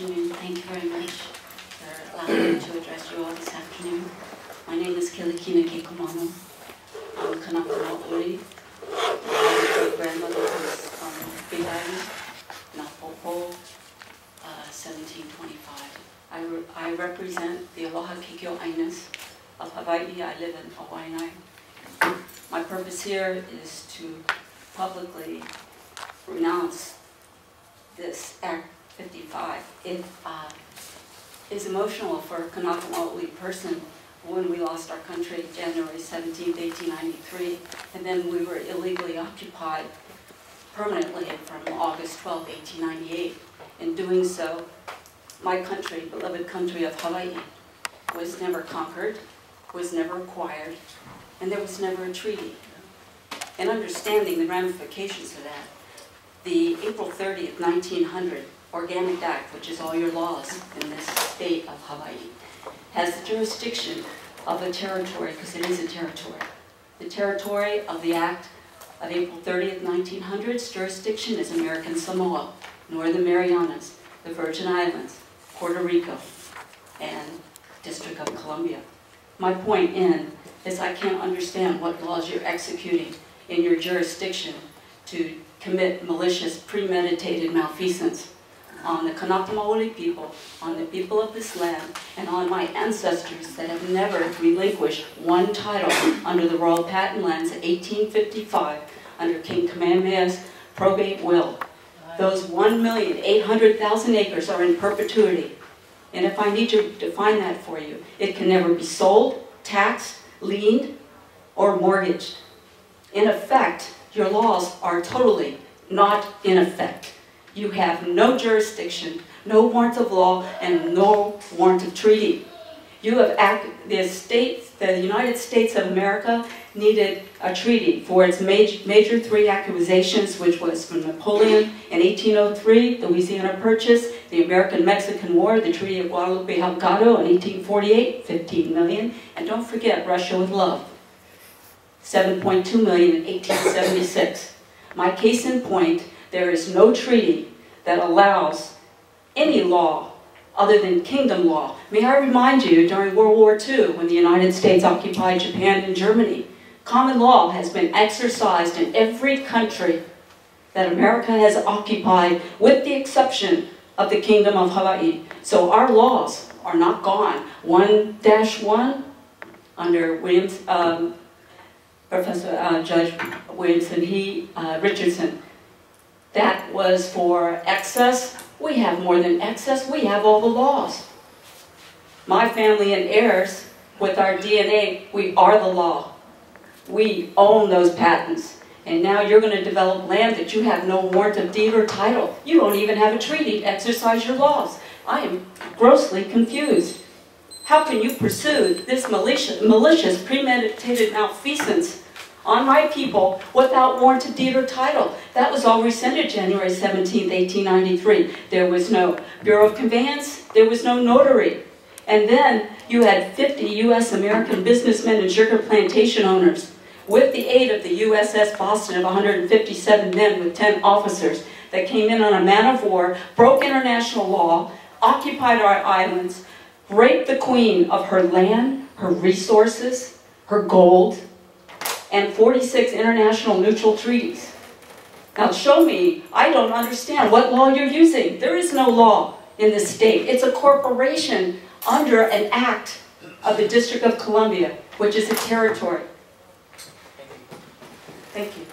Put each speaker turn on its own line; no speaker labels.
afternoon. Thank you very much for allowing me to address you all this afternoon. My name is Kilikina Kekumano. I'm Kanaka Maoli. My great-grandmother was from Big Island, Napopo, 1725. I represent the Aloha Kikyo Ainas of Hawaii. I live in Hawaii. My purpose here is to publicly renounce this Act 55. It is emotional for a Kanaka Maoli person when we lost our country January 17, 1893, and then we were illegally occupied permanently from August 12, 1898. In doing so, my country, beloved country of Hawaii, was never conquered, was never acquired, and there was never a treaty. And understanding the ramifications of that, the April 30th, 1900 Organic Act, which is all your laws in this state of Hawaii, has the jurisdiction of a territory, because it is a territory. The territory of the Act of April 30th, 1900's jurisdiction is American Samoa, Northern Marianas, the Virgin Islands, Puerto Rico, and District of Columbia. My point is I can't understand what laws you're executing in your jurisdiction to commit malicious, premeditated malfeasance on the Kanaka Maoli people, on the people of this land, and on my ancestors that have never relinquished one title under the Royal Patent Lands of 1855 under King Kamehameha's probate will. Those 1,800,000 acres are in perpetuity. And if I need to define that for you, it can never be sold, taxed, liened, or mortgaged. In effect, your laws are totally not in effect. You have no jurisdiction, no warrant of law, and no warrant of treaty. You have the United States of America needed a treaty for its major three accusations, which was from Napoleon in 1803, the Louisiana Purchase, the American-Mexican War, the Treaty of Guadalupe-Hidalgo in 1848, 15 million, and don't forget Russia with Love, 7.2 million in 1876. My case in point, there is no treaty that allows any law other than kingdom law. May I remind you, during World War II, when the United States occupied Japan and Germany, common law has been exercised in every country that America has occupied, with the exception of the Kingdom of Hawaii. So our laws are not gone. 1-1 under Williams, Judge Williamson, Richardson, that was for excess. We have more than excess. We have all the laws. My family and heirs, with our DNA, we are the law. We own those patents. And now you're going to develop land that you have no warrant of deed or title. You don't even have a treaty to exercise your laws. I am grossly confused. How can you pursue this malicious, premeditated malfeasance on my people without warrant of deed or title? That was all rescinded January 17, 1893. There was no Bureau of Conveyance, there was no notary. And then you had 50 U.S. American businessmen and sugar plantation owners, with the aid of the USS Boston of 157 men with 10 officers that came in on a man of war, broke international law, occupied our islands, raped the Queen of her land, her resources, her gold, and 46 international neutral treaties. Now show me, I don't understand what law you're using. There is no law in this state. It's a corporation under an act of the District of Columbia, which is a territory. Thank you.